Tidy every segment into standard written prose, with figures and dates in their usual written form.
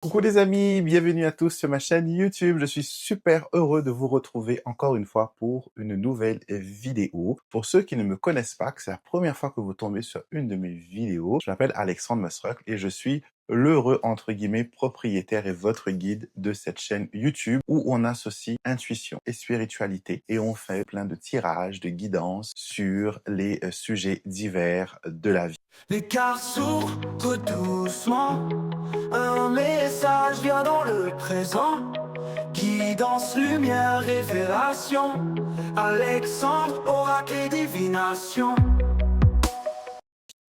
Coucou les amis, bienvenue à tous sur ma chaîne YouTube. Je suis super heureux de vous retrouver encore une fois pour une nouvelle vidéo. Pour ceux qui ne me connaissent pas, que c'est la première fois que vous tombez sur une de mes vidéos, je m'appelle Alexandre Masruck et je suis l'heureux entre guillemets propriétaire et votre guide de cette chaîne YouTube où on associe intuition et spiritualité et on fait plein de tirages, de guidances sur les sujets divers de la vie. Les cartes s'ouvrent doucement, un message vient dans le présent. Guidance, lumière, révélation, Alexandre, oracle et divination.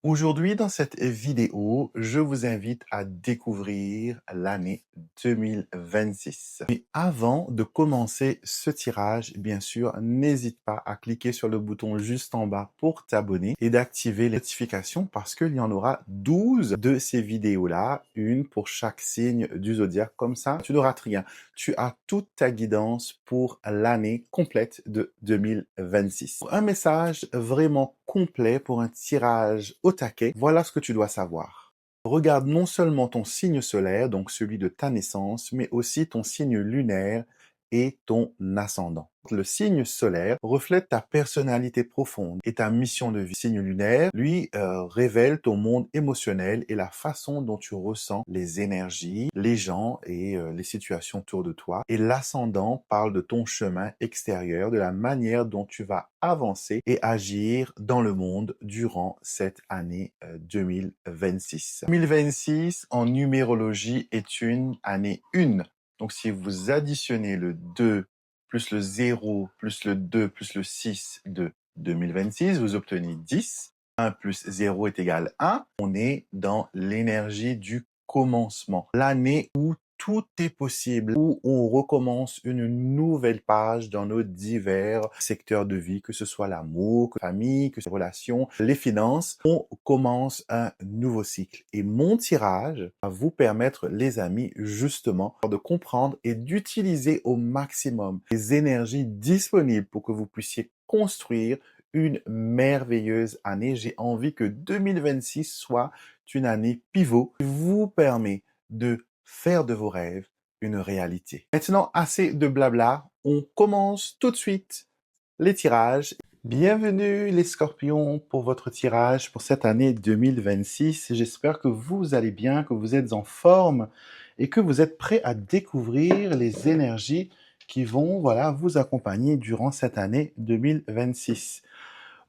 Aujourd'hui, dans cette vidéo, je vous invite à découvrir l'année 2026. Mais avant de commencer ce tirage, bien sûr, n'hésite pas à cliquer sur le bouton juste en bas pour t'abonner et d'activer les notifications parce qu'il y en aura 12 de ces vidéos-là, une pour chaque signe du zodiaque. Comme ça, tu ne rates rien. Tu as toute ta guidance pour l'année complète de 2026. Pour un message vraiment complet, pour un tirage au taquet, voilà ce que tu dois savoir. Regarde non seulement ton signe solaire, donc celui de ta naissance, mais aussi ton signe lunaire et ton ascendant. Le signe solaire reflète ta personnalité profonde et ta mission de vie. Le signe lunaire, lui, révèle ton monde émotionnel et la façon dont tu ressens les énergies, les gens et les situations autour de toi. Et l'ascendant parle de ton chemin extérieur, de la manière dont tu vas avancer et agir dans le monde durant cette année 2026. 2026 en numérologie est une année 1. Donc, si vous additionnez le 2 plus le 0 plus le 2 plus le 6 de 2026, vous obtenez 10. 1 plus 0 est égal à 1. On est dans l'énergie du commencement. L'année où tout est possible, où on recommence une nouvelle page dans nos divers secteurs de vie, que ce soit l'amour, la famille, que ce soit les relations, les finances. On commence un nouveau cycle. Et mon tirage va vous permettre, les amis, justement, de comprendre et d'utiliser au maximum les énergies disponibles pour que vous puissiez construire une merveilleuse année. J'ai envie que 2026 soit une année pivot qui vous permet de faire de vos rêves une réalité. Maintenant, assez de blabla, on commence tout de suite les tirages. Bienvenue les scorpions pour votre tirage pour cette année 2026. J'espère que vous allez bien, que vous êtes en forme et que vous êtes prêts à découvrir les énergies qui vont vous accompagner durant cette année 2026.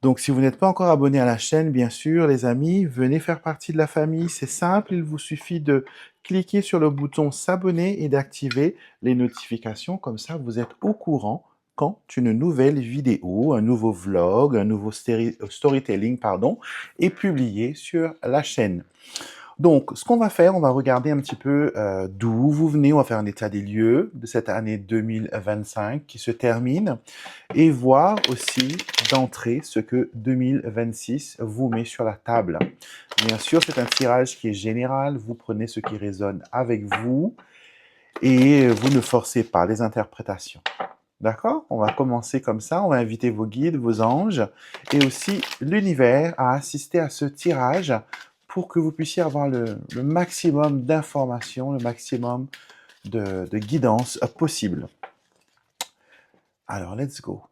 Donc, si vous n'êtes pas encore abonné à la chaîne, bien sûr, les amis, venez faire partie de la famille. C'est simple, il vous suffit de cliquer sur le bouton s'abonner et d'activer les notifications. Comme ça, vous êtes au courant quand une nouvelle vidéo, un nouveau vlog, un nouveau storytelling, est publié sur la chaîne. Donc, ce qu'on va faire, on va regarder un petit peu d'où vous venez. On va faire un état des lieux de cette année 2025 qui se termine et voir aussi d'entrée ce que 2026 vous met sur la table. Bien sûr, c'est un tirage qui est général. Vous prenez ce qui résonne avec vous et vous ne forcez pas les interprétations. D'accord? On va commencer comme ça. On va inviter vos guides, vos anges et aussi l'univers à assister à ce tirage pour que vous puissiez avoir le maximum d'informations, le maximum de guidance possible. Alors, let's go.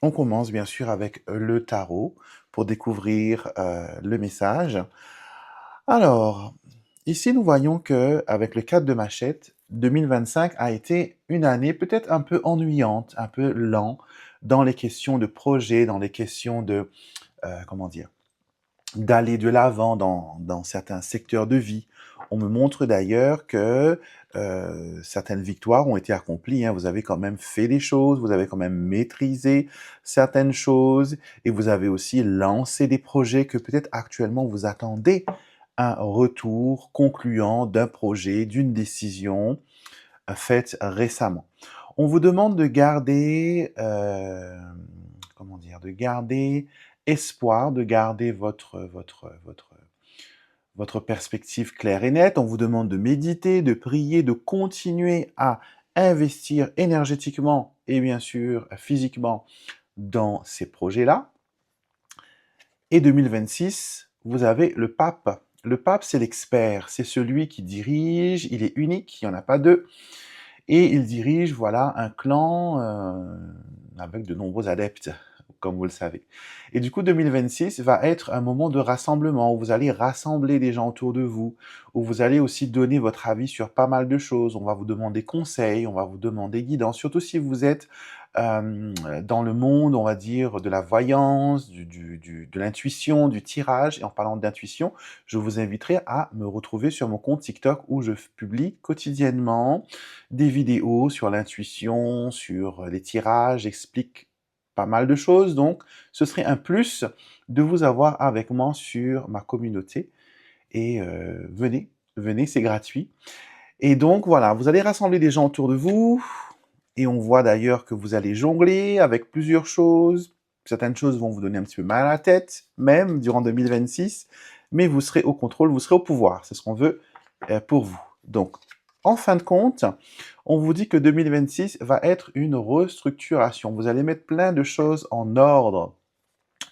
On commence bien sûr avec le tarot pour découvrir le message. Alors, ici nous voyons que avec le 4 de machette, 2025 a été une année peut-être un peu ennuyante, un peu lent dans les questions de projet, dans les questions de, d'aller de l'avant dans certains secteurs de vie. On me montre d'ailleurs que certaines victoires ont été accomplies. Vous avez quand même fait des choses, vous avez quand même maîtrisé certaines choses et vous avez aussi lancé des projets que peut-être actuellement vous attendez un retour concluant d'un projet, d'une décision faite récemment. On vous demande de garder, de garder espoir, de garder votre perspective claire et nette. On vous demande de méditer, de prier, de continuer à investir énergétiquement et bien sûr physiquement dans ces projets-là. Et 2026, vous avez le pape Le pape, c'est l'expert, c'est celui qui dirige, il est unique, il n'y en a pas deux, et il dirige, voilà, un clan avec de nombreux adeptes, comme vous le savez. Et du coup, 2026 va être un moment de rassemblement, où vous allez rassembler des gens autour de vous, où vous allez aussi donner votre avis sur pas mal de choses. On va vous demander conseils, on va vous demander guidance, surtout si vous êtes dans le monde, on va dire, de la voyance, de l'intuition, du tirage. Et en parlant d'intuition, je vous inviterai à me retrouver sur mon compte TikTok où je publie quotidiennement des vidéos sur l'intuition, sur les tirages, j'explique pas mal de choses. Donc, ce serait un plus de vous avoir avec moi sur ma communauté. Et venez, venez, c'est gratuit. Et donc, voilà, vous allez rassembler des gens autour de vous. Et on voit d'ailleurs que vous allez jongler avec plusieurs choses. Certaines choses vont vous donner un petit peu mal à la tête, même durant 2026. Mais vous serez au contrôle, vous serez au pouvoir. C'est ce qu'on veut pour vous. Donc, en fin de compte, on vous dit que 2026 va être une restructuration. Vous allez mettre plein de choses en ordre,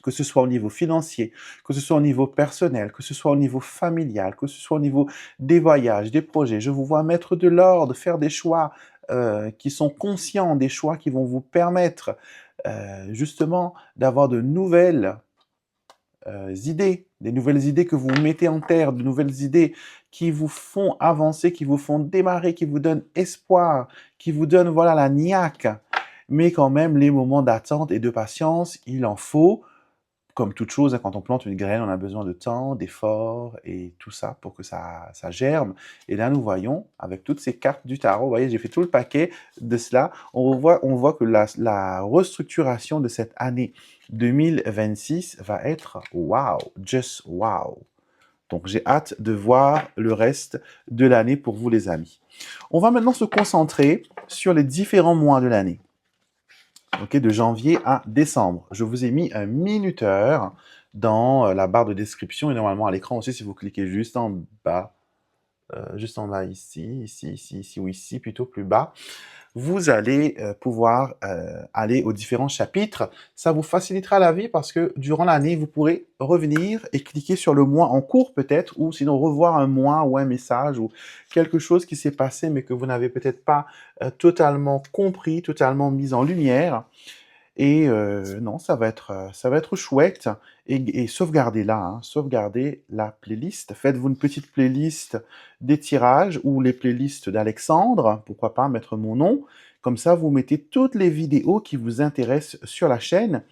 que ce soit au niveau financier, que ce soit au niveau personnel, que ce soit au niveau familial, que ce soit au niveau des voyages, des projets. Je vous vois mettre de l'ordre, faire des choix qui sont conscients, des choix qui vont vous permettre justement d'avoir de nouvelles idées, des nouvelles idées que vous mettez en terre, de nouvelles idées qui vous font avancer, qui vous font démarrer, qui vous donnent espoir, qui vous donnent, voilà, la niaque. Mais quand même, les moments d'attente et de patience, il en faut. Comme toute chose, hein, quand on plante une graine, on a besoin de temps, d'efforts et tout ça pour que ça germe. Et là, nous voyons, avec toutes ces cartes du tarot, vous voyez, j'ai fait tout le paquet de cela. On voit que la restructuration de cette année 2026 va être wow, just wow. Donc, j'ai hâte de voir le reste de l'année pour vous, les amis. On va maintenant se concentrer sur les différents mois de l'année. Okay, de janvier à décembre. Je vous ai mis un minuteur dans la barre de description et normalement à l'écran aussi si vous cliquez juste en bas ici ou ici plutôt plus bas, vous allez pouvoir aller aux différents chapitres. Ça vous facilitera la vie parce que durant l'année, vous pourrez revenir et cliquer sur le mois en cours peut-être, ou sinon revoir un mois ou un message ou quelque chose qui s'est passé mais que vous n'avez peut-être pas totalement compris, totalement mis en lumière. Et non, ça va être chouette. Et sauvegardez-la, hein, sauvegardez la playlist. Faites-vous une petite playlist des tirages ou les playlists d'Alexandre. Pourquoi pas mettre mon nom. Comme ça, vous mettez toutes les vidéos qui vous intéressent sur la chaîne.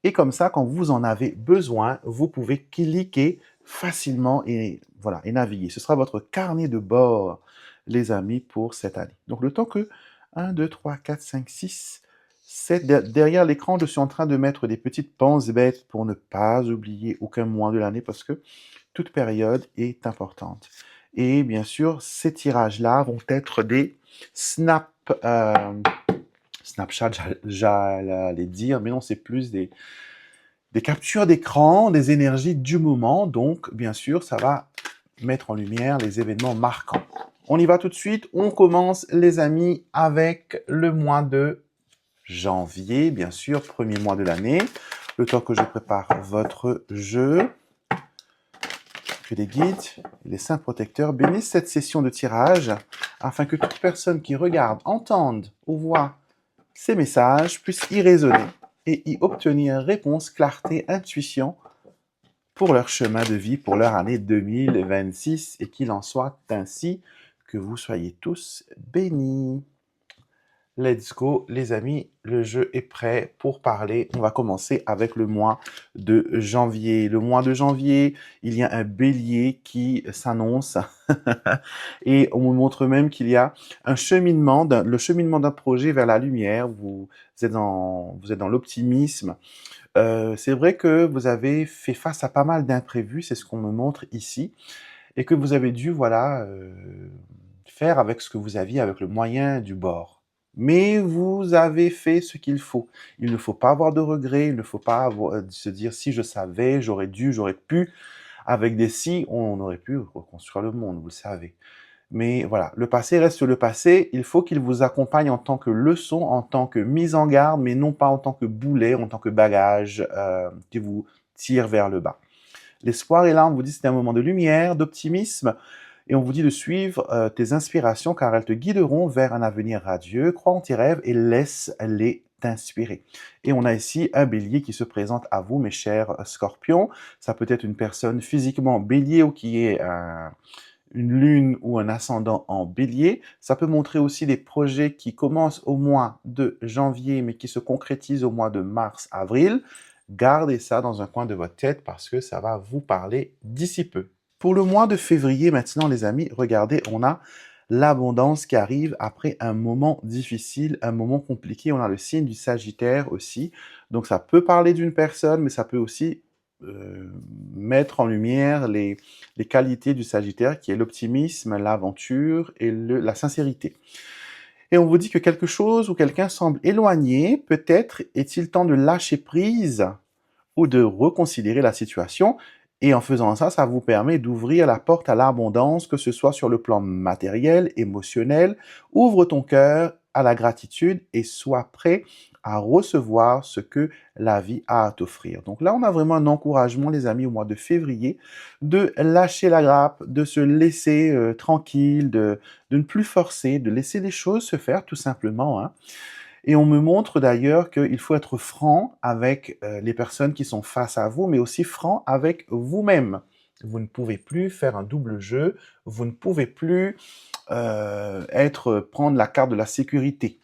Et comme ça, quand vous en avez besoin, vous pouvez cliquer facilement et voilà, et naviguer. Ce sera votre carnet de bord, les amis, pour cette année. Donc, le temps que 1, 2, 3, 4, 5, 6... derrière l'écran, je suis en train de mettre des petites penses bêtes pour ne pas oublier aucun mois de l'année parce que toute période est importante. Et bien sûr, ces tirages-là vont être des Snapchat, j'allais dire, mais non, c'est plus des captures d'écran, des énergies du moment. Donc, bien sûr, ça va mettre en lumière les événements marquants. On y va tout de suite. On commence, les amis, avec le mois de janvier, bien sûr, premier mois de l'année. Le temps que je prépare votre jeu, que les guides, les saints protecteurs bénissent cette session de tirage afin que toute personne qui regarde, entende ou voit ces messages puisse y raisonner et y obtenir réponse, clarté, intuition pour leur chemin de vie, pour leur année 2026 et qu'il en soit ainsi, que vous soyez tous bénis. Let's go, les amis, le jeu est prêt pour parler. On va commencer avec le mois de janvier. Le mois de janvier, il y a un bélier qui s'annonce et on vous montre même qu'il y a un cheminement, le cheminement d'un projet vers la lumière. Vous êtes dans l'optimisme. C'est vrai que vous avez fait face à pas mal d'imprévus, c'est ce qu'on me montre ici, et que vous avez dû, voilà, faire avec ce que vous aviez, avec le moyen du bord. Mais vous avez fait ce qu'il faut. Il ne faut pas avoir de regrets, il ne faut pas se dire si je savais, j'aurais dû, j'aurais pu. Avec des si, on aurait pu reconstruire le monde, vous le savez. Mais voilà, le passé reste le passé. Il faut qu'il vous accompagne en tant que leçon, en tant que mise en garde, mais non pas en tant que boulet, en tant que bagage qui vous tire vers le bas. L'espoir est là, on vous dit c'est un moment de lumière, d'optimisme, et on vous dit de suivre tes inspirations car elles te guideront vers un avenir radieux. Crois en tes rêves et laisse-les t'inspirer. Et on a ici un bélier qui se présente à vous, mes chers scorpions. Ça peut être une personne physiquement bélier ou qui est une lune ou un ascendant en bélier. Ça peut montrer aussi des projets qui commencent au mois de janvier mais qui se concrétisent au mois de mars, avril. Gardez ça dans un coin de votre tête parce que ça va vous parler d'ici peu. Pour le mois de février maintenant, les amis, regardez, on a l'abondance qui arrive après un moment difficile, un moment compliqué. On a le signe du Sagittaire aussi. Donc ça peut parler d'une personne, mais ça peut aussi mettre en lumière les qualités du Sagittaire, qui est l'optimisme, l'aventure et la sincérité. Et on vous dit que quelque chose ou quelqu'un semble éloigné. Peut-être est-il temps de lâcher prise ou de reconsidérer la situation. Et en faisant ça, ça vous permet d'ouvrir la porte à l'abondance, que ce soit sur le plan matériel, émotionnel. Ouvre ton cœur à la gratitude et sois prêt à recevoir ce que la vie a à t'offrir. Donc là, on a vraiment un encouragement, les amis, au mois de février, de lâcher la grappe, de se laisser tranquille, de ne plus forcer, de laisser les choses se faire tout simplement, hein. Et on me montre d'ailleurs qu'il faut être franc avec les personnes qui sont face à vous, mais aussi franc avec vous-même. Vous ne pouvez plus faire un double jeu, vous ne pouvez plus prendre la carte de la sécurité.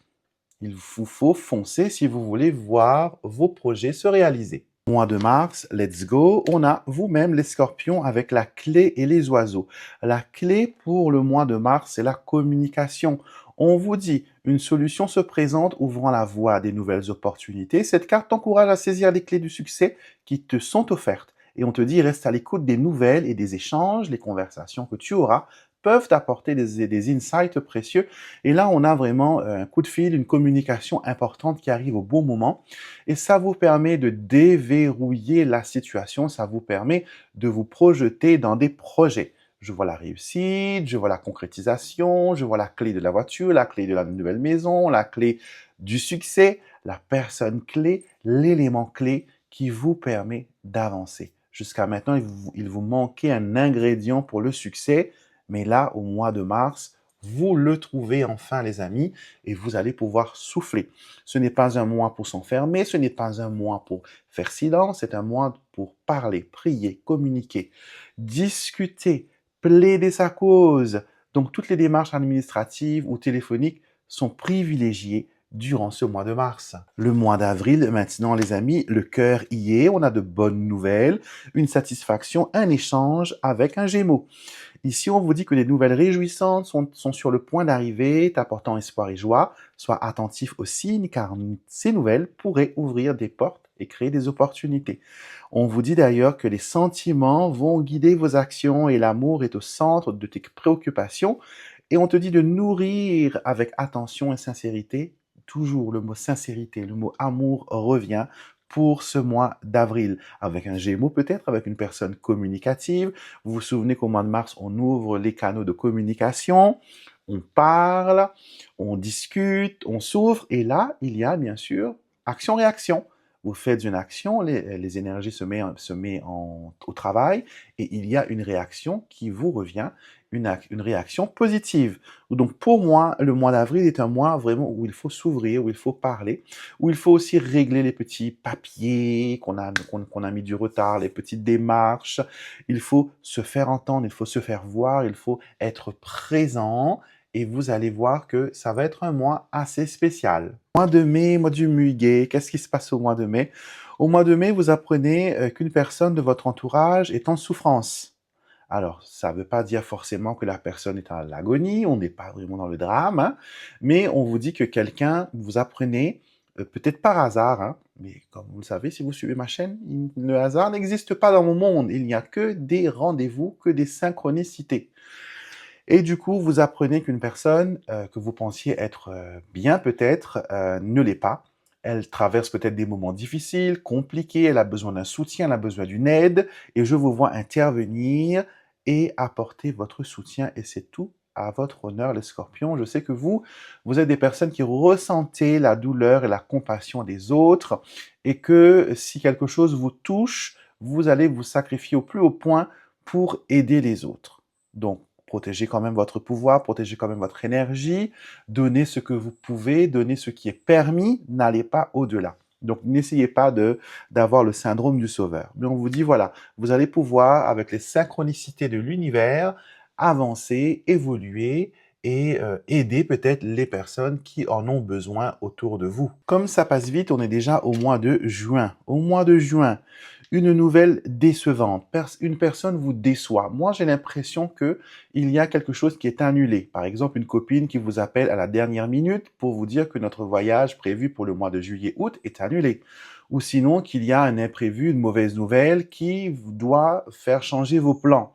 Il vous faut foncer si vous voulez voir vos projets se réaliser. Mois de mars, let's go. On a vous-même les scorpions avec la clé et les oiseaux. La clé pour le mois de mars, c'est la communication. On vous dit, une solution se présente ouvrant la voie à des nouvelles opportunités. Cette carte t'encourage à saisir les clés du succès qui te sont offertes. Et on te dit, reste à l'écoute des nouvelles et des échanges, les conversations que tu auras peuvent apporter des insights précieux. Et là, on a vraiment un coup de fil, une communication importante qui arrive au bon moment. Et ça vous permet de déverrouiller la situation, ça vous permet de vous projeter dans des projets. Je vois la réussite, je vois la concrétisation, je vois la clé de la voiture, la clé de la nouvelle maison, la clé du succès, la personne clé, l'élément clé qui vous permet d'avancer. Jusqu'à maintenant, il vous manquait un ingrédient pour le succès, mais là, au mois de mars, vous le trouvez enfin, les amis, et vous allez pouvoir souffler. Ce n'est pas un mois pour s'enfermer, ce n'est pas un mois pour faire silence, c'est un mois pour parler, prier, communiquer, discuter, plaider sa cause. Donc, toutes les démarches administratives ou téléphoniques sont privilégiées durant ce mois de mars. Le mois d'avril, maintenant, les amis, le cœur y est, on a de bonnes nouvelles, une satisfaction, un échange avec un Gémeaux. Ici, on vous dit que des nouvelles réjouissantes sont sur le point d'arriver, t'apportant espoir et joie. Sois attentif aux signes, car ces nouvelles pourraient ouvrir des portes et créer des opportunités. On vous dit d'ailleurs que les sentiments vont guider vos actions et l'amour est au centre de tes préoccupations. Et on te dit de nourrir avec attention et sincérité. Toujours le mot sincérité, le mot amour revient pour ce mois d'avril, avec un Gémeaux peut-être, avec une personne communicative. Vous vous souvenez qu'au mois de mars, on ouvre les canaux de communication, on parle, on discute, on s'ouvre, et là, il y a bien sûr action-réaction. Vous faites une action, les énergies se mettent au travail, et il y a une réaction qui vous revient, une réaction positive. Donc pour moi, le mois d'avril est un mois vraiment où il faut s'ouvrir, où il faut parler, où il faut aussi régler les petits papiers qu'on a mis du retard, les petites démarches. Il faut se faire entendre, il faut se faire voir, il faut être présent. Et vous allez voir que ça va être un mois assez spécial. Mois de mai, mois du muguet, qu'est-ce qui se passe au mois de mai? Au mois de mai, vous apprenez qu'une personne de votre entourage est en souffrance. Alors, ça ne veut pas dire forcément que la personne est à l'agonie, on n'est pas vraiment dans le drame, hein, mais on vous dit que quelqu'un, vous apprenez, peut-être par hasard, hein, mais comme vous le savez, si vous suivez ma chaîne, le hasard n'existe pas dans mon monde. Il n'y a que des rendez-vous, que des synchronicités. Et du coup, vous apprenez qu'une personne que vous pensiez être bien peut-être ne l'est pas. Elle traverse peut-être des moments difficiles, compliqués, elle a besoin d'un soutien, elle a besoin d'une aide, et je vous vois intervenir et apporter votre soutien, et c'est tout à votre honneur, les scorpions. Je sais que vous êtes des personnes qui ressentez la douleur et la compassion des autres, et que si quelque chose vous touche, vous allez vous sacrifier au plus haut point pour aider les autres. Donc, protégez quand même votre pouvoir, protégez quand même votre énergie, donnez ce que vous pouvez, donnez ce qui est permis, n'allez pas au-delà. Donc, n'essayez pas d'avoir le syndrome du sauveur. Mais on vous dit, voilà, vous allez pouvoir, avec les synchronicités de l'univers, avancer, évoluer et aider peut-être les personnes qui en ont besoin autour de vous. Comme ça passe vite, on est déjà au mois de juin. Au mois de juin, une nouvelle décevante. Une personne vous déçoit. Moi, j'ai l'impression que il y a quelque chose qui est annulé. Par exemple, une copine qui vous appelle à la dernière minute pour vous dire que notre voyage prévu pour le mois de juillet-août est annulé. Ou sinon, qu'il y a un imprévu, une mauvaise nouvelle qui doit faire changer vos plans.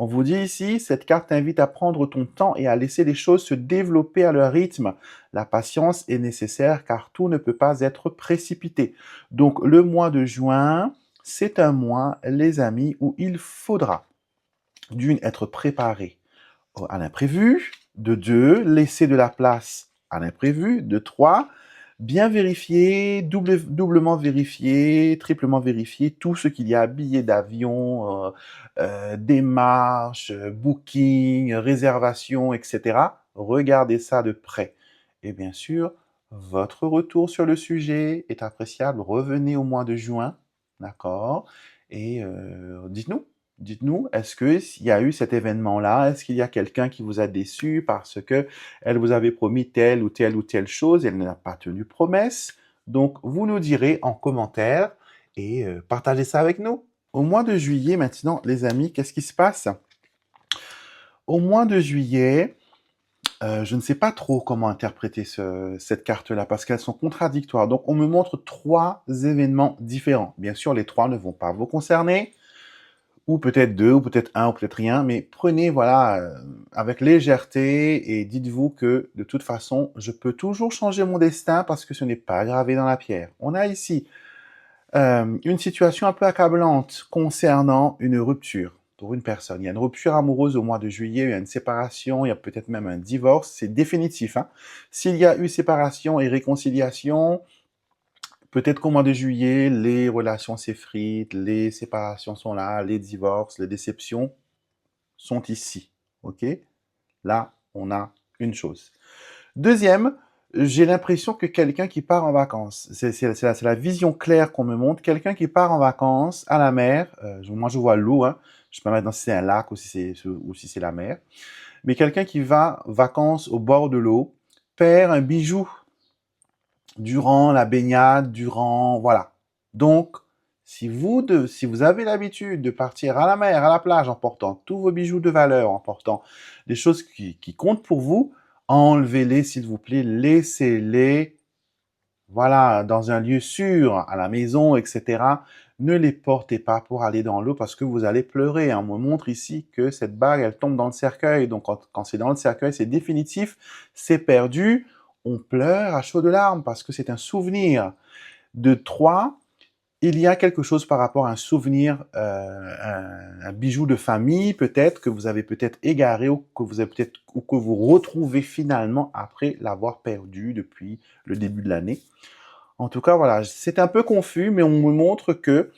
On vous dit ici, cette carte t'invite à prendre ton temps et à laisser les choses se développer à leur rythme. La patience est nécessaire car tout ne peut pas être précipité. Donc le mois de juin, c'est un mois, les amis, où il faudra d'une être préparé à l'imprévu, de deux, laisser de la place à l'imprévu, de trois, bien vérifier, doublement vérifier, triplement vérifier tout ce qu'il y a, billets d'avion, démarches, booking, réservation, etc. Regardez ça de près. Et bien sûr, votre retour sur le sujet est appréciable. Revenez au mois de juin, d'accord? Et dites-nous, est-ce qu'il y a eu cet événement-là? Est-ce qu'il y a quelqu'un qui vous a déçu parce que elle vous avait promis telle ou telle ou telle chose et elle n'a pas tenu promesse? Donc, vous nous direz en commentaire et partagez ça avec nous. Au mois de juillet, maintenant, les amis, qu'est-ce qui se passe? Au mois de juillet, je ne sais pas trop comment interpréter cette carte-là parce qu'elles sont contradictoires. Donc, on me montre 3 événements différents. Bien sûr, les 3 ne vont pas vous concerner, ou peut-être 2, ou peut-être 1, ou peut-être rien, mais prenez, voilà, avec légèreté et dites-vous que, de toute façon, je peux toujours changer mon destin parce que ce n'est pas gravé dans la pierre. On a ici une situation un peu accablante concernant une rupture pour une personne. Il y a une rupture amoureuse au mois de juillet, il y a une séparation, il y a peut-être même un divorce, c'est définitif, hein. S'il y a eu séparation et réconciliation, peut-être qu'au mois de juillet, les relations s'effritent, les séparations sont là, les divorces, les déceptions sont ici, ok? Là, on a une chose. Deuxième, j'ai l'impression que quelqu'un qui part en vacances, c'est la vision claire qu'on me montre, quelqu'un qui part en vacances à la mer, moi je vois l'eau, hein, je peux mettre si c'est un lac ou si c'est la mer, mais quelqu'un qui va vacances au bord de l'eau perd un bijou durant la baignade, voilà. Donc, si vous avez l'habitude de partir à la mer, à la plage, en portant tous vos bijoux de valeur, en portant des choses qui comptent pour vous, enlevez-les, s'il vous plaît, laissez-les, voilà, dans un lieu sûr, à la maison, etc. Ne les portez pas pour aller dans l'eau parce que vous allez pleurer. On me montre ici que cette bague, elle tombe dans le cercueil. Donc, quand c'est dans le cercueil, c'est définitif, c'est perdu. On pleure à chaudes larmes parce que c'est un souvenir. De 3, il y a quelque chose par rapport à un souvenir, un bijou de famille peut-être, que vous avez peut-être égaré ou que vous retrouvez finalement après l'avoir perdu depuis le début de l'année. En tout cas, voilà, c'est un peu confus, mais on me montre que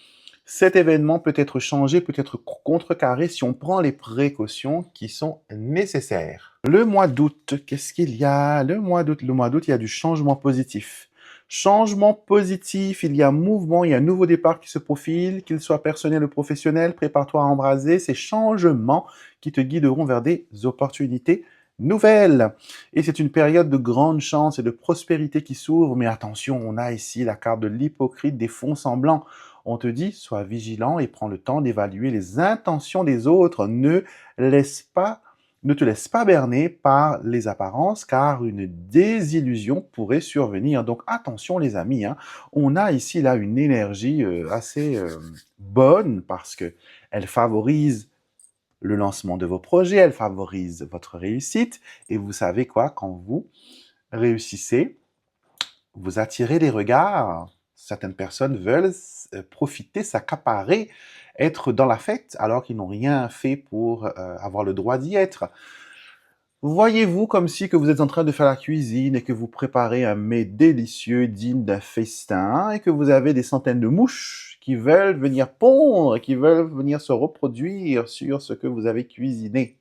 cet événement peut être changé, peut être contrecarré si on prend les précautions qui sont nécessaires. Le mois d'août, qu'est-ce qu'il y a? Le mois d'août, il y a du changement positif. Changement positif, il y a mouvement, il y a un nouveau départ qui se profile, qu'il soit personnel ou professionnel, prépare-toi à embraser ces changements qui te guideront vers des opportunités nouvelles. Et c'est une période de grande chance et de prospérité qui s'ouvre, mais attention, on a ici la carte de l'hypocrite des faux semblants. On te dit, sois vigilant et prends le temps d'évaluer les intentions des autres. Ne te laisse pas berner par les apparences, car une désillusion pourrait survenir. Donc attention les amis, hein. On a ici là une énergie assez bonne parce que elle favorise le lancement de vos projets, elle favorise votre réussite. Et vous savez quoi, quand vous réussissez, vous attirez des regards. Certaines personnes veulent profiter, s'accaparer, être dans la fête alors qu'ils n'ont rien fait pour avoir le droit d'y être. Voyez-vous comme si que vous êtes en train de faire la cuisine et que vous préparez un mets délicieux digne d'un festin et que vous avez des centaines de mouches qui veulent venir pondre, qui veulent venir se reproduire sur ce que vous avez cuisiné.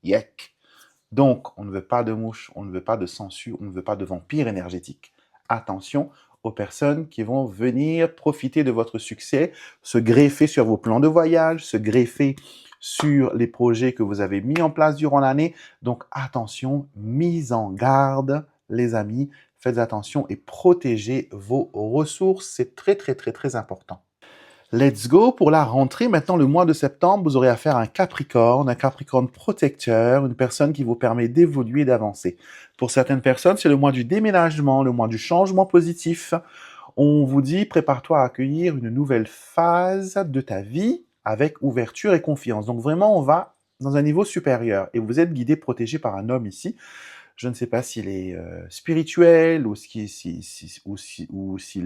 Yuck! Donc, on ne veut pas de mouches, on ne veut pas de sangsues, on ne veut pas de vampires énergétiques. Attention aux personnes qui vont venir profiter de votre succès, se greffer sur vos plans de voyage, se greffer sur les projets que vous avez mis en place durant l'année. Donc, attention, mise en garde, les amis. Faites attention et protégez vos ressources. C'est très, très, très, très important. Let's go pour la rentrée. Maintenant, le mois de septembre, vous aurez affaire à un Capricorne protecteur, une personne qui vous permet d'évoluer et d'avancer. Pour certaines personnes, c'est le mois du déménagement, le mois du changement positif. On vous dit, prépare-toi à accueillir une nouvelle phase de ta vie avec ouverture et confiance. Donc vraiment, on va dans un niveau supérieur et vous êtes guidé, protégé par un homme ici. Je ne sais pas s'il est spirituel ou s'il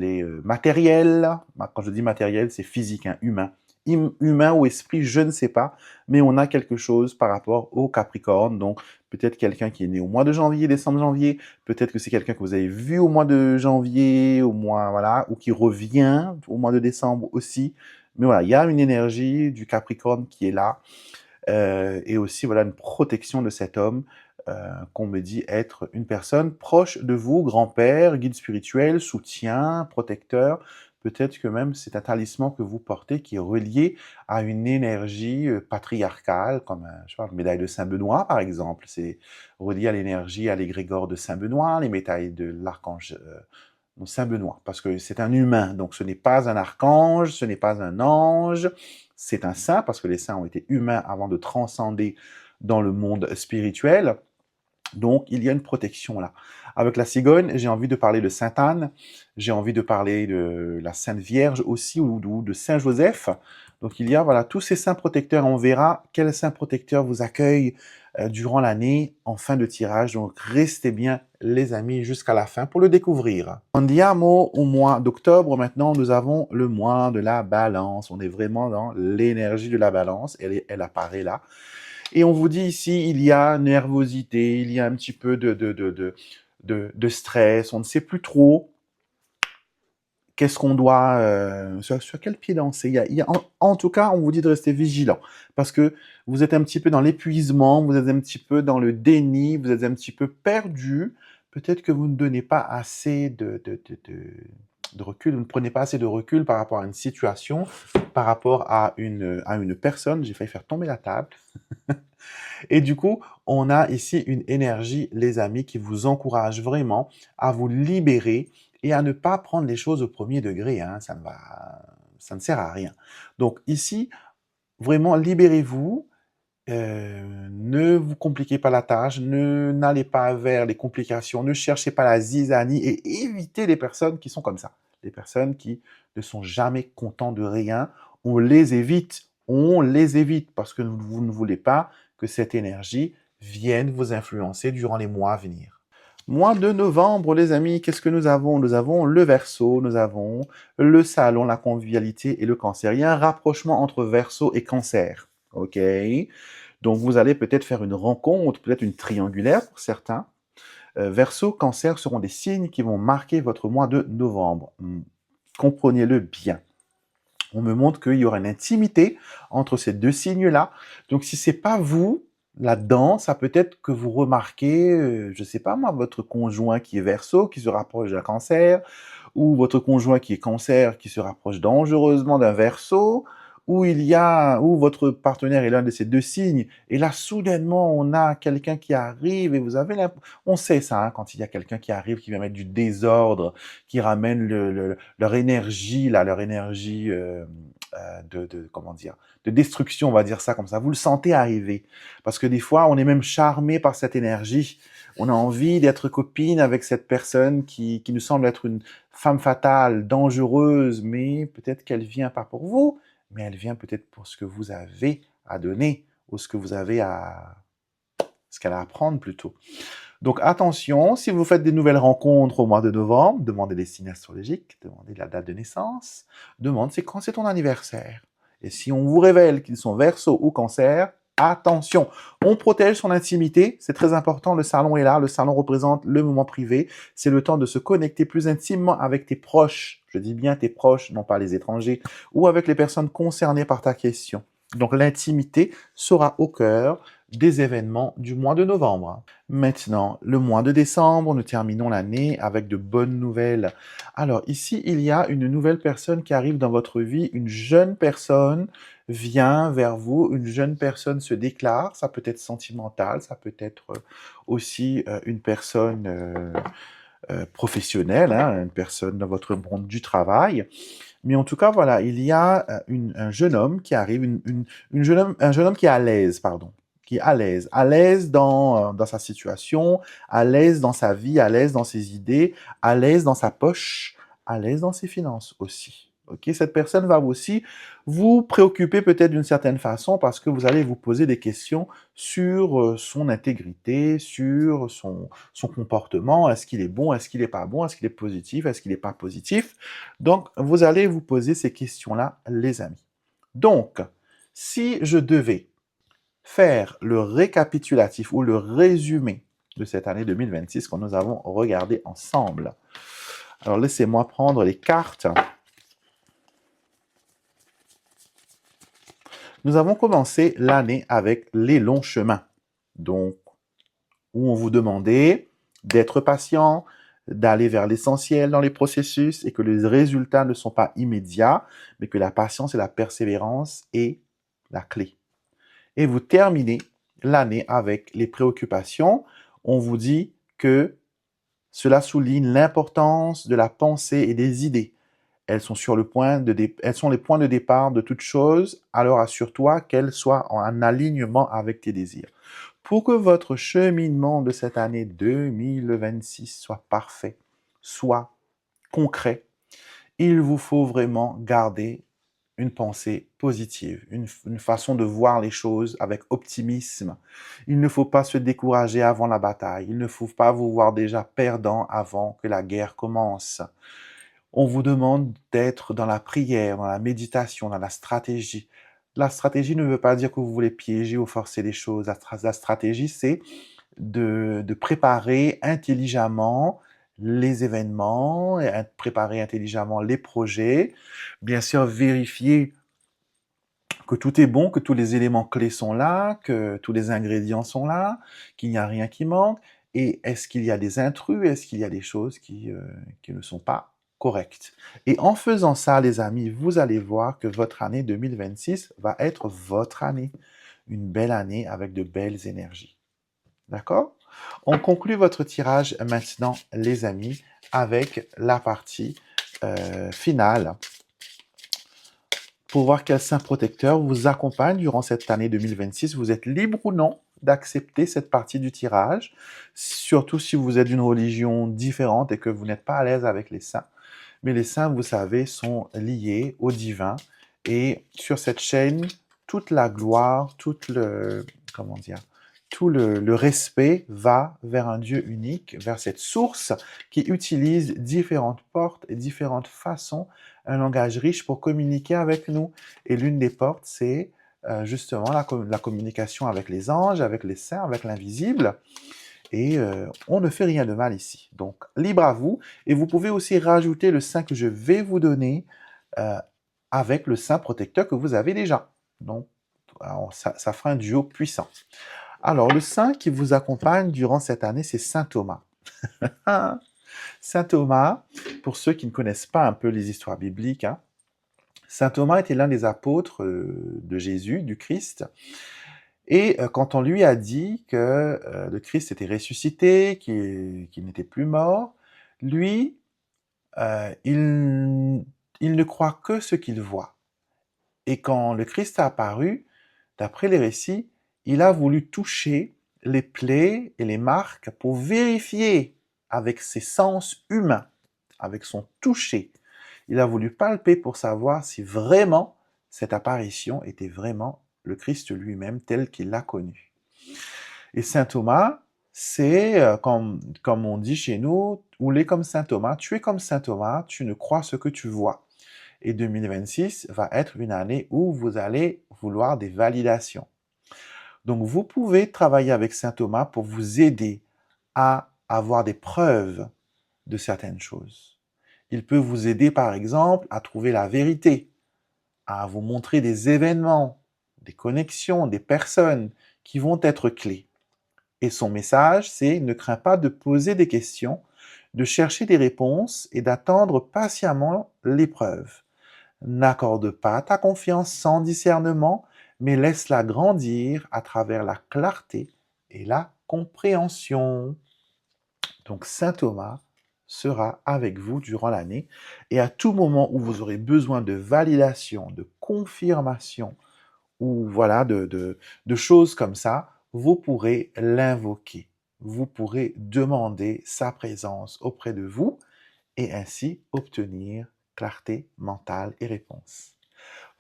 est matériel. Quand je dis matériel, c'est physique, hein, humain. Humain ou esprit, je ne sais pas, mais on a quelque chose par rapport au Capricorne. Donc, peut-être quelqu'un qui est né au mois de janvier, décembre, janvier. Peut-être que c'est quelqu'un que vous avez vu au mois de janvier, au mois, voilà, ou qui revient au mois de décembre aussi. Mais voilà, il y a une énergie du Capricorne qui est là. Et aussi, voilà, une protection de cet homme qu'on me dit être une personne proche de vous, grand-père, guide spirituel, soutien, protecteur. Peut-être que même c'est un talisman que vous portez qui est relié à une énergie patriarcale, comme je sais pas, la médaille de Saint-Benoît, par exemple. C'est relié à l'énergie, à l'égrégore de Saint-Benoît, les médailles de l'archange Saint-Benoît, parce que c'est un humain. Donc ce n'est pas un archange, ce n'est pas un ange, c'est un saint, parce que les saints ont été humains avant de transcender dans le monde spirituel. Donc, il y a une protection là. Avec la cigogne, j'ai envie de parler de Sainte Anne, j'ai envie de parler de la Sainte Vierge aussi, ou de Saint Joseph. Donc, il y a voilà, tous ces saints protecteurs. On verra quel saint protecteur vous accueille durant l'année en fin de tirage. Donc, restez bien, les amis, jusqu'à la fin pour le découvrir. Andiamo au mois d'octobre. Maintenant, nous avons le mois de la balance. On est vraiment dans l'énergie de la balance. Elle apparaît là. Et on vous dit ici, il y a nervosité, il y a un petit peu de stress, on ne sait plus trop qu'est-ce qu'on doit, sur quel pied danser. En tout cas, on vous dit de rester vigilant, parce que vous êtes un petit peu dans l'épuisement, vous êtes un petit peu dans le déni, vous êtes un petit peu perdu. Peut-être que vous ne donnez pas assez de recul, vous ne prenez pas assez de recul par rapport à une situation, par rapport à une personne. J'ai failli faire tomber la table. Et du coup, on a ici une énergie, les amis, qui vous encourage vraiment à vous libérer et à ne pas prendre les choses au premier degré. Hein, ça ne sert à rien. Donc ici, vraiment, libérez-vous. Ne vous compliquez pas la tâche, n'allez pas vers les complications, ne cherchez pas la zizanie et évitez les personnes qui sont comme ça. Les personnes qui ne sont jamais contents de rien, on les évite parce que vous ne voulez pas que cette énergie vienne vous influencer durant les mois à venir. Mois de novembre, les amis, qu'est-ce que nous avons? Nous avons le Verseau, nous avons le Salon, la convivialité et le Cancer. Il y a un rapprochement entre Verseau et Cancer. Ok? Donc, vous allez peut-être faire une rencontre, peut-être une triangulaire pour certains. Verseau, Cancer seront des signes qui vont marquer votre mois de novembre. Comprenez-le bien. On me montre qu'il y aura une intimité entre ces deux signes-là. Donc, si c'est pas vous là-dedans, ça peut être que vous remarquez, je sais pas moi, votre conjoint qui est Verseau, qui se rapproche d'un Cancer, ou votre conjoint qui est Cancer, qui se rapproche dangereusement d'un Verseau, ou votre partenaire est l'un de ces deux signes, et là, soudainement, on a quelqu'un qui arrive, et vous avez on sait ça, hein, quand il y a quelqu'un qui arrive, qui va mettre du désordre, qui ramène leur énergie, là, leur énergie comment dire, de destruction, on va dire ça comme ça. Vous le sentez arriver, parce que des fois, on est même charmé par cette énergie. On a envie d'être copine avec cette personne qui nous semble être une femme fatale, dangereuse, mais peut-être qu'elle vient pas pour vous, mais elle vient peut-être pour ce que vous avez à donner, ou ce qu'elle a à apprendre plutôt. Donc attention, si vous faites des nouvelles rencontres au mois de novembre, demandez les signes astrologiques, demandez la date de naissance, demandez c'est quand c'est ton anniversaire. Et si on vous révèle qu'ils sont Verseau ou Cancer, attention. On protège son intimité, c'est très important, le salon est là, le salon représente le moment privé, c'est le temps de se connecter plus intimement avec tes proches, je dis bien tes proches, non pas les étrangers, ou avec les personnes concernées par ta question. Donc l'intimité sera au cœur des événements du mois de novembre. Maintenant, le mois de décembre, nous terminons l'année avec de bonnes nouvelles. Alors ici, il y a une nouvelle personne qui arrive dans votre vie, une jeune personne vient vers vous, une jeune personne se déclare, ça peut être sentimental, ça peut être aussi une personne professionnelle, hein, une personne dans votre monde du travail. Mais en tout cas, voilà, il y a un jeune homme qui arrive, un jeune homme qui est à l'aise, pardon, qui est à l'aise dans sa situation, à l'aise dans sa vie, à l'aise dans ses idées, à l'aise dans sa poche, à l'aise dans ses finances aussi. Ok, cette personne va aussi vous préoccuper peut-être d'une certaine façon parce que vous allez vous poser des questions sur son intégrité, sur son comportement. Est-ce qu'il est bon? Est-ce qu'il n'est pas bon? Est-ce qu'il est positif? Est-ce qu'il n'est pas positif? Donc, vous allez vous poser ces questions-là, les amis. Donc, si je devais faire le récapitulatif ou le résumé de cette année 2026 que nous avons regardé ensemble, alors laissez-moi prendre les cartes. Nous avons commencé l'année avec les longs chemins, donc où on vous demandait d'être patient, d'aller vers l'essentiel dans les processus et que les résultats ne sont pas immédiats, mais que la patience et la persévérance est la clé. Et vous terminez l'année avec les préoccupations. On vous dit que cela souligne l'importance de la pensée et des idées. Elles sont les points de départ de toute chose, alors assure-toi qu'elles soient en alignement avec tes désirs. Pour que votre cheminement de cette année 2026 soit parfait, soit concret, il vous faut vraiment garder une pensée positive, une façon de voir les choses avec optimisme. Il ne faut pas se décourager avant la bataille. Il ne faut pas vous voir déjà perdant avant que la guerre commence. On vous demande d'être dans la prière, dans la méditation, dans la stratégie. La stratégie ne veut pas dire que vous voulez piéger ou forcer les choses. La stratégie, c'est de préparer intelligemment les événements, et préparer intelligemment les projets. Bien sûr, vérifier que tout est bon, que tous les éléments clés sont là, que tous les ingrédients sont là, qu'il n'y a rien qui manque. Et est-ce qu'il y a des intrus? Est-ce qu'il y a des choses qui ne sont pas correctes? Et en faisant ça, les amis, vous allez voir que votre année 2026 va être votre année. Une belle année avec de belles énergies. D'accord? On conclut votre tirage maintenant, les amis, avec la partie finale pour voir quel saint protecteur vous accompagne durant cette année 2026. Vous êtes libre ou non d'accepter cette partie du tirage, surtout si vous êtes d'une religion différente et que vous n'êtes pas à l'aise avec les saints. Mais les saints, vous savez, sont liés au divin et sur cette chaîne, toute la gloire, tout le respect va vers un Dieu unique, vers cette source qui utilise différentes portes et différentes façons, un langage riche pour communiquer avec nous. Et l'une des portes, c'est justement la communication avec les anges, avec les saints, avec l'invisible. Et on ne fait rien de mal ici. Donc, libre à vous. Et vous pouvez aussi rajouter le saint que je vais vous donner avec le saint protecteur que vous avez déjà. Donc, alors, ça fera un duo puissant. Alors, le saint qui vous accompagne durant cette année, c'est saint Thomas. Saint Thomas, pour ceux qui ne connaissent pas un peu les histoires bibliques, hein, saint Thomas était l'un des apôtres de Jésus, du Christ. Et quand on lui a dit que le Christ était ressuscité, qu'il n'était plus mort, lui, il ne croit que ce qu'il voit. Et quand le Christ a apparu, d'après les récits, il a voulu toucher les plaies et les marques pour vérifier avec ses sens humains, avec son toucher. Il a voulu palper pour savoir si vraiment cette apparition était vraiment le Christ lui-même tel qu'il l'a connu. Et saint Thomas, c'est comme on dit chez nous, roulez comme saint Thomas, tu es comme saint Thomas, tu ne crois ce que tu vois. Et 2026 va être une année où vous allez vouloir des validations. Donc, vous pouvez travailler avec Saint Thomas pour vous aider à avoir des preuves de certaines choses. Il peut vous aider, par exemple, à trouver la vérité, à vous montrer des événements, des connexions, des personnes qui vont être clés. Et son message, c'est ne crains pas de poser des questions, de chercher des réponses et d'attendre patiemment l'épreuve. N'accorde pas ta confiance sans discernement, mais laisse-la grandir à travers la clarté et la compréhension. Donc Saint Thomas sera avec vous durant l'année et à tout moment où vous aurez besoin de validation, de confirmation ou voilà de choses comme ça, vous pourrez l'invoquer. Vous pourrez demander sa présence auprès de vous et ainsi obtenir clarté mentale et réponse.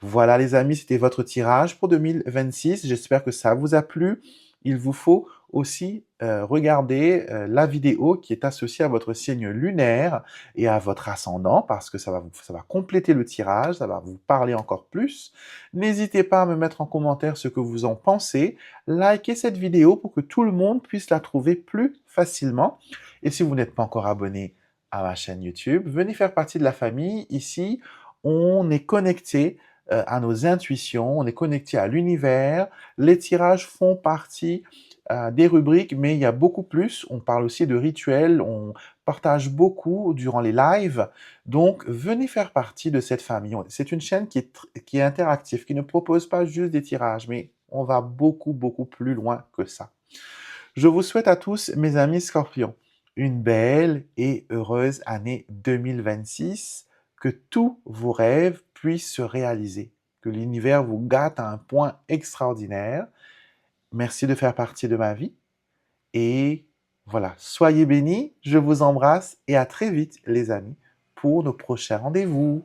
Voilà les amis, c'était votre tirage pour 2026. J'espère que ça vous a plu. Il vous faut aussi regarder la vidéo qui est associée à votre signe lunaire et à votre ascendant parce que ça va compléter le tirage, ça va vous parler encore plus. N'hésitez pas à me mettre en commentaire ce que vous en pensez. Likez cette vidéo pour que tout le monde puisse la trouver plus facilement. Et si vous n'êtes pas encore abonné à ma chaîne YouTube, venez faire partie de la famille. Ici, on est connecté à nos intuitions, on est connecté à l'univers. Les tirages font partie des rubriques, mais il y a beaucoup plus. On parle aussi de rituels, on partage beaucoup durant les lives. Donc, venez faire partie de cette famille. C'est une chaîne qui est interactive, qui ne propose pas juste des tirages, mais on va beaucoup, beaucoup plus loin que ça. Je vous souhaite à tous, mes amis Scorpions, une belle et heureuse année 2026. Que tous vos rêves puissent se réaliser, que l'univers vous gâte à un point extraordinaire. Merci de faire partie de ma vie. Et voilà, soyez bénis, je vous embrasse et à très vite les amis pour nos prochains rendez-vous.